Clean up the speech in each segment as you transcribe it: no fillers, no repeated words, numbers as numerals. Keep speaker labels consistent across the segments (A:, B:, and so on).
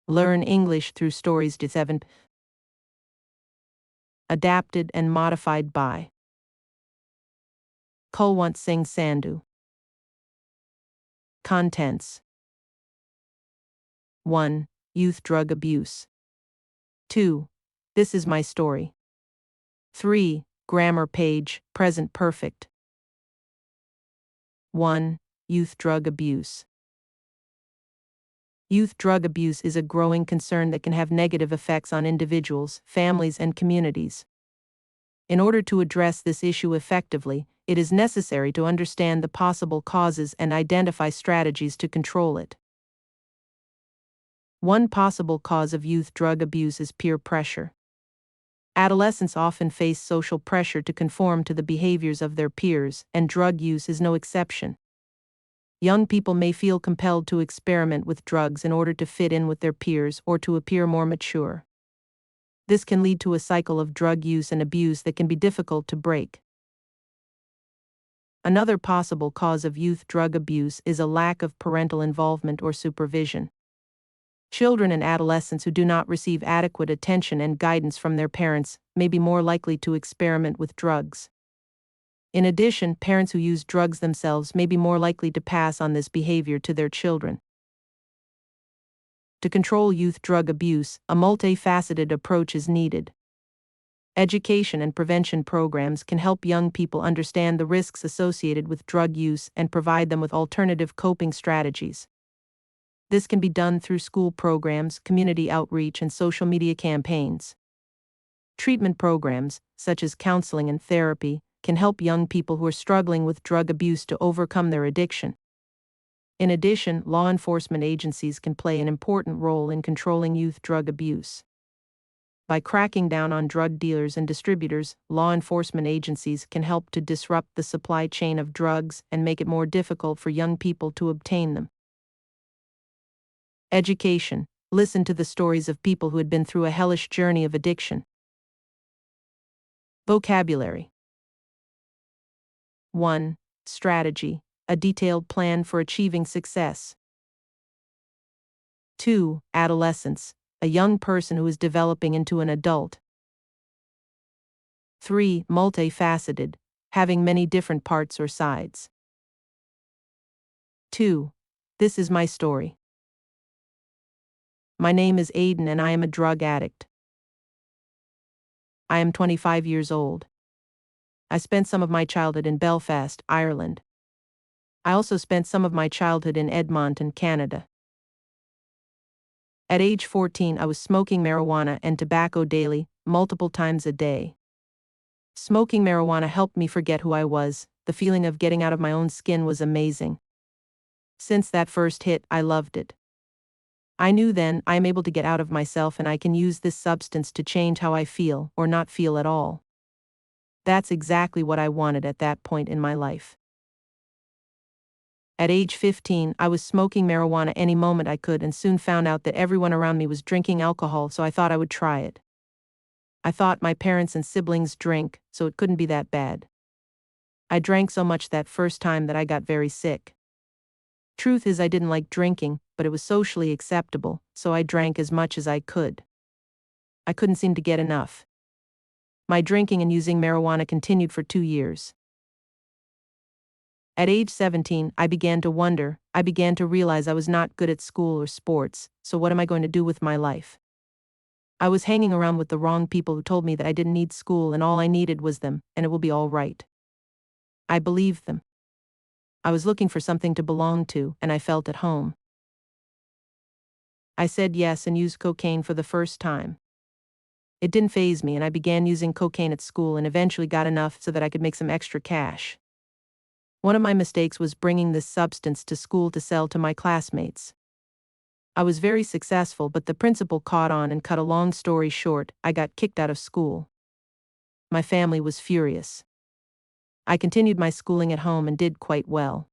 A: Learn English through stories to 7. Adapted and modified by Kulwant Singh Sandhu. Contents: 1. Youth drug abuse. 2. This is my story. 3. Grammar page, present perfect. 1. Youth drug abuse. Youth drug abuse is a growing concern that can have negative effects on individuals, families, and communities. In order to address this issue effectively, it is necessary to understand the possible causes and identify strategies to control it. One possible cause of youth drug abuse is peer pressure. Adolescents often face social pressure to conform to the behaviors of their peers, and drug use is no exception. Young people may feel compelled to experiment with drugs in order to fit in with their peers or to appear more mature. This can lead to a cycle of drug use and abuse that can be difficult to break. Another possible cause of youth drug abuse is a lack of parental involvement or supervision. Children and adolescents who do not receive adequate attention and guidance from their parents may be more likely to experiment with drugs. In addition, parents who use drugs themselves may be more likely to pass on this behavior to their children. To control youth drug abuse, a multifaceted approach is needed. Education and prevention programs can help young people understand the risks associated with drug use and provide them with alternative coping strategies. This can be done through school programs, community outreach, and social media campaigns. Treatment programs, such as counseling and therapy, can help young people who are struggling with drug abuse to overcome their addiction. In addition, law enforcement agencies can play an important role in controlling youth drug abuse. By cracking down on drug dealers and distributors, law enforcement agencies can help to disrupt the supply chain of drugs and make it more difficult for young people to obtain them. Education. Listen to the stories of people who had been through a hellish journey of addiction. Vocabulary. 1. Strategy. A detailed plan for achieving success. 2. Adolescence. A young person who is developing into an adult. 3. Multifaceted. Having many different parts or sides. 2. This is my story. My name is Aiden and I am a drug addict. I am 25 years old. I spent some of my childhood in Belfast, Ireland. I also spent some of my childhood in Edmonton, Canada. At age 14, I was smoking marijuana and tobacco daily, multiple times a day. Smoking marijuana helped me forget who I was. The feeling of getting out of my own skin was amazing. Since that first hit, I loved it. I knew then, I am able to get out of myself and I can use this substance to change how I feel, or not feel at all. That's exactly what I wanted at that point in my life. At age 15, I was smoking marijuana any moment I could and soon found out that everyone around me was drinking alcohol, so I thought I would try it. I thought my parents and siblings drink, so it couldn't be that bad. I drank so much that first time that I got very sick. Truth is, I didn't like drinking, but it was socially acceptable, so I drank as much as I could. I couldn't seem to get enough. My drinking and using marijuana continued for 2 years. At age 17, I began to wonder, I began to realize I was not good at school or sports, so what am I going to do with my life? I was hanging around with the wrong people who told me that I didn't need school and all I needed was them, and it will be all right. I believed them. I was looking for something to belong to, and I felt at home. I said yes and used cocaine for the first time. It didn't faze me and I began using cocaine at school and eventually got enough so that I could make some extra cash. One of my mistakes was bringing this substance to school to sell to my classmates. I was very successful, but the principal caught on and cut a long story short, I got kicked out of school. My family was furious. I continued my schooling at home and did quite well.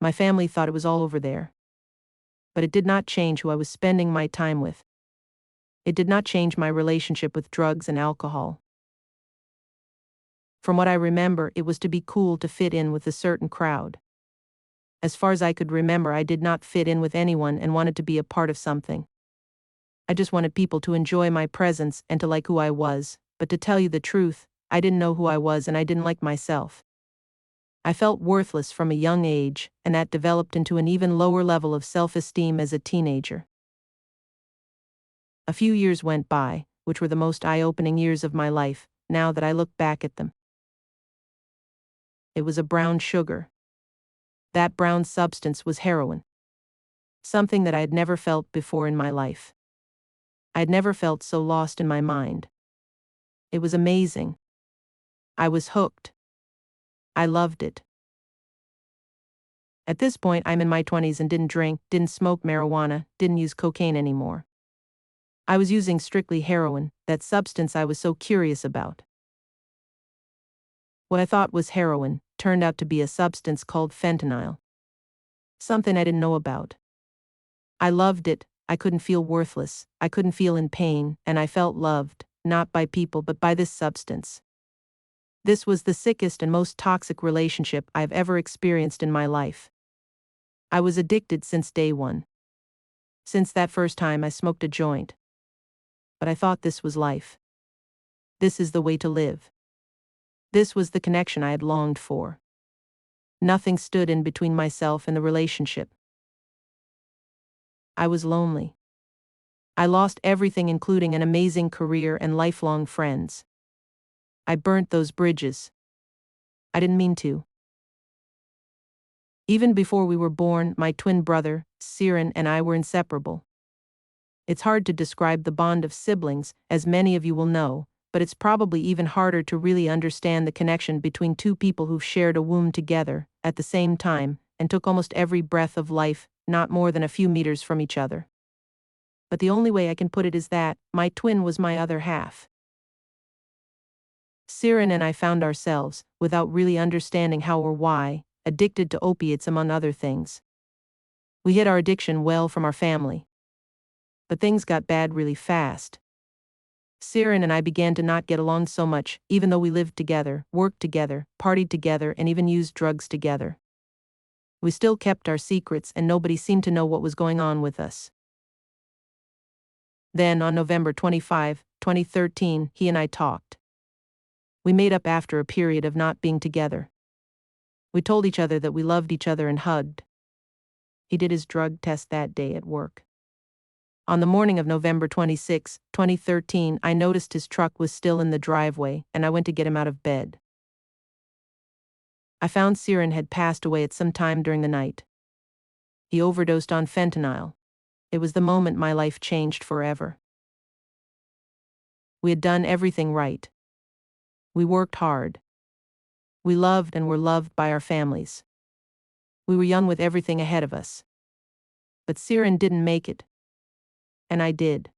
A: My family thought it was all over there. But it did not change who I was spending my time with. It did not change my relationship with drugs and alcohol. From what I remember, it was to be cool to fit in with a certain crowd. As far as I could remember, I did not fit in with anyone and wanted to be a part of something. I just wanted people to enjoy my presence and to like who I was, but to tell you the truth, I didn't know who I was and I didn't like myself. I felt worthless from a young age, and that developed into an even lower level of self-esteem as a teenager. A few years went by, which were the most eye-opening years of my life, now that I look back at them. It was a brown sugar. That brown substance was heroin. Something that I had never felt before in my life. I had never felt so lost in my mind. It was amazing. I was hooked. I loved it. At this point, I'm in my 20s and didn't drink, didn't smoke marijuana, didn't use cocaine anymore. I was using strictly heroin, that substance I was so curious about. What I thought was heroin turned out to be a substance called fentanyl. Something I didn't know about. I loved it, I couldn't feel worthless, I couldn't feel in pain, and I felt loved, not by people but by this substance. This was the sickest and most toxic relationship I've ever experienced in my life. I was addicted since day one. Since that first time I smoked a joint. But I thought this was life. This is the way to live. This was the connection I had longed for. Nothing stood in between myself and the relationship. I was lonely. I lost everything, including an amazing career and lifelong friends. I burnt those bridges. I didn't mean to. Even before we were born, my twin brother, Siren, and I were inseparable. It's hard to describe the bond of siblings, as many of you will know, but it's probably even harder to really understand the connection between two people who've shared a womb together, at the same time, and took almost every breath of life, not more than a few meters from each other. But the only way I can put it is that my twin was my other half. Siren and I found ourselves, without really understanding how or why, addicted to opiates among other things. We hid our addiction well from our family. But things got bad really fast. Siren and I began to not get along so much, even though we lived together, worked together, partied together, and even used drugs together. We still kept our secrets and nobody seemed to know what was going on with us. Then, on November 25, 2013, he and I talked. We made up after a period of not being together. We told each other that we loved each other and hugged. He did his drug test that day at work. On the morning of November 26, 2013, I noticed his truck was still in the driveway, and I went to get him out of bed. I found Siren had passed away at some time during the night. He overdosed on fentanyl. It was the moment my life changed forever. We had done everything right. We worked hard. We loved and were loved by our families. We were young with everything ahead of us. But Siren didn't make it. And I did.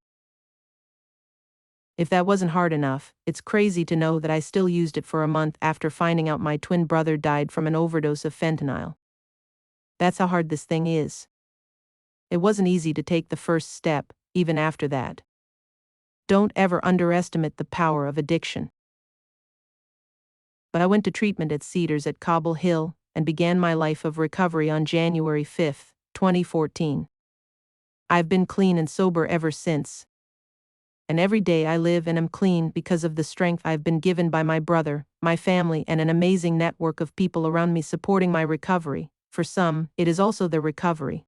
A: If that wasn't hard enough, it's crazy to know that I still used it for a month after finding out my twin brother died from an overdose of fentanyl. That's how hard this thing is. It wasn't easy to take the first step, even after that. Don't ever underestimate the power of addiction. But I went to treatment at Cedars at Cobble Hill and began my life of recovery on January 5, 2014. I've been clean and sober ever since. And every day I live and am clean because of the strength I've been given by my brother, my family, and an amazing network of people around me supporting my recovery. For some, it is also their recovery.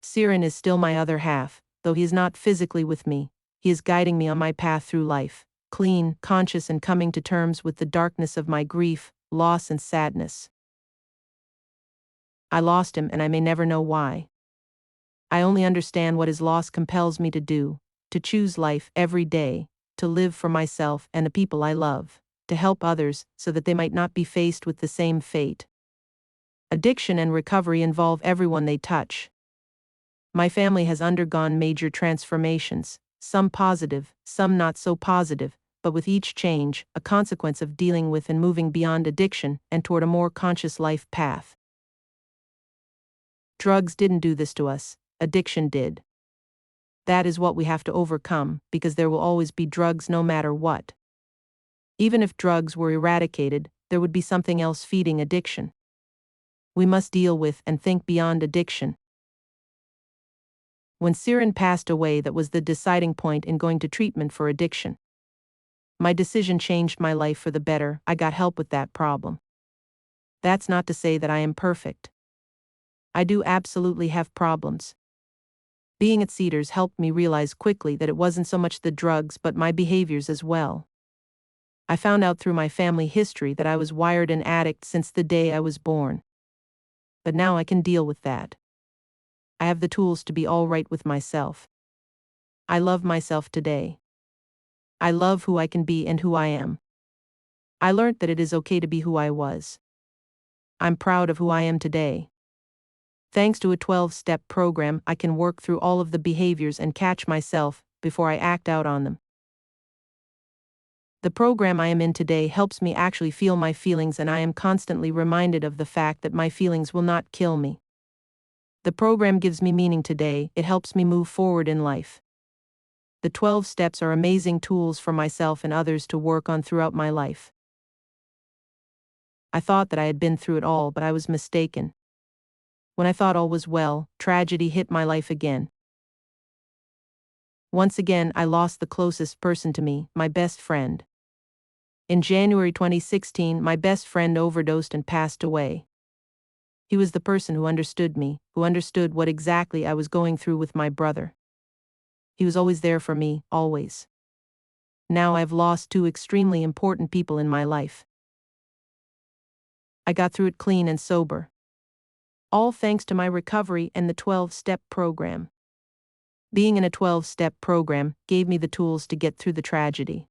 A: Siren is still my other half, though he is not physically with me. He is guiding me on my path through life, clean, conscious, and coming to terms with the darkness of my grief, loss, and sadness. I lost him and I may never know why. I only understand what his loss compels me to do, to choose life every day, to live for myself and the people I love, to help others so that they might not be faced with the same fate. Addiction and recovery involve everyone they touch. My family has undergone major transformations, some positive, some not so positive, but with each change, a consequence of dealing with and moving beyond addiction and toward a more conscious life path. Drugs didn't do this to us. Addiction did. That is what we have to overcome, because there will always be drugs no matter what. Even if drugs were eradicated, there would be something else feeding addiction. We must deal with and think beyond addiction. When Siren passed away, that was the deciding point in going to treatment for addiction. My decision changed my life for the better. I got help with that problem. That's not to say that I am perfect. I do absolutely have problems. Being at Cedars helped me realize quickly that it wasn't so much the drugs but my behaviors as well. I found out through my family history that I was wired an addict since the day I was born. But now I can deal with that. I have the tools to be all right with myself. I love myself today. I love who I can be and who I am. I learned that it is okay to be who I was. I'm proud of who I am today. Thanks to a 12-step program, I can work through all of the behaviors and catch myself before I act out on them. The program I am in today helps me actually feel my feelings, and I am constantly reminded of the fact that my feelings will not kill me. The program gives me meaning today. It helps me move forward in life. The 12 steps are amazing tools for myself and others to work on throughout my life. I thought that I had been through it all, but I was mistaken. When I thought all was well, tragedy hit my life again. Once again, I lost the closest person to me, my best friend. In January 2016, my best friend overdosed and passed away. He was the person who understood me, who understood what exactly I was going through with my brother. He was always there for me, always. Now I've lost two extremely important people in my life. I got through it clean and sober. All thanks to my recovery and the 12-step program. Being in a 12-step program gave me the tools to get through the tragedy.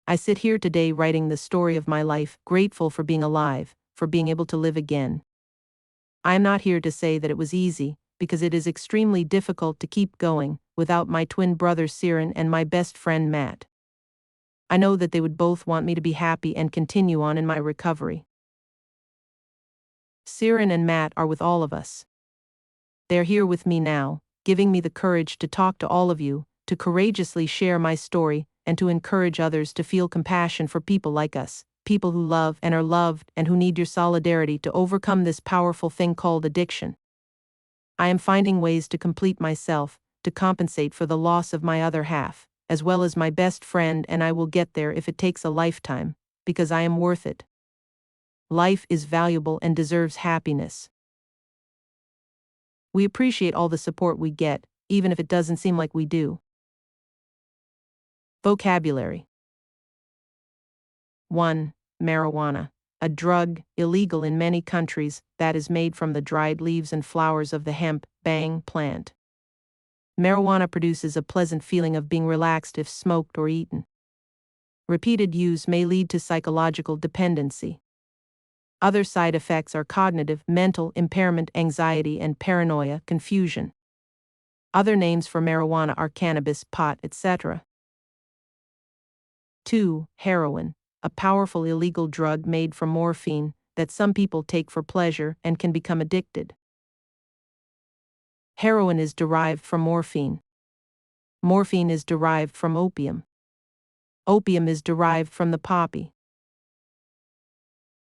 A: I sit here today writing the story of my life, grateful for being alive, for being able to live again. I am not here to say that it was easy, because it is extremely difficult to keep going without my twin brother Siren and my best friend Matt. I know that they would both want me to be happy and continue on in my recovery. Siren and Matt are with all of us. They're here with me now, giving me the courage to talk to all of you, to courageously share my story, and to encourage others to feel compassion for people like us, people who love and are loved and who need your solidarity to overcome this powerful thing called addiction. I am finding ways to complete myself, to compensate for the loss of my other half, as well as my best friend, and I will get there if it takes a lifetime, because I am worth it. Life is valuable and deserves happiness. We appreciate all the support we get, even if it doesn't seem like we do. Vocabulary. 1. Marijuana. A drug, illegal in many countries, that is made from the dried leaves and flowers of the hemp, bang, plant. Marijuana produces a pleasant feeling of being relaxed if smoked or eaten. Repeated use may lead to psychological dependency. Other side effects are cognitive, mental impairment, anxiety and paranoia, confusion. Other names for marijuana are cannabis, pot, etc. 2. Heroin. A powerful illegal drug made from morphine that some people take for pleasure and can become addicted. Heroin is derived from morphine. Morphine is derived from opium. Opium is derived from the poppy.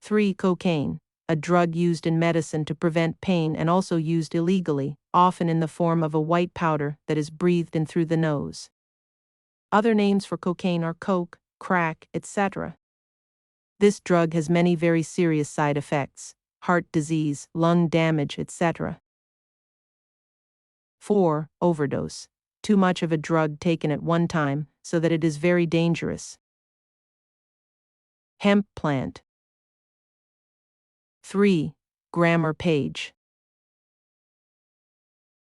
A: 3. Cocaine. A drug used in medicine to prevent pain and also used illegally, often in the form of a white powder that is breathed in through the nose. Other names for cocaine are coke, crack, etc. This drug has many very serious side effects: heart disease, lung damage, etc. 4. Overdose. Too much of a drug taken at one time, so that it is very dangerous. Hemp plant. 3. Grammar page.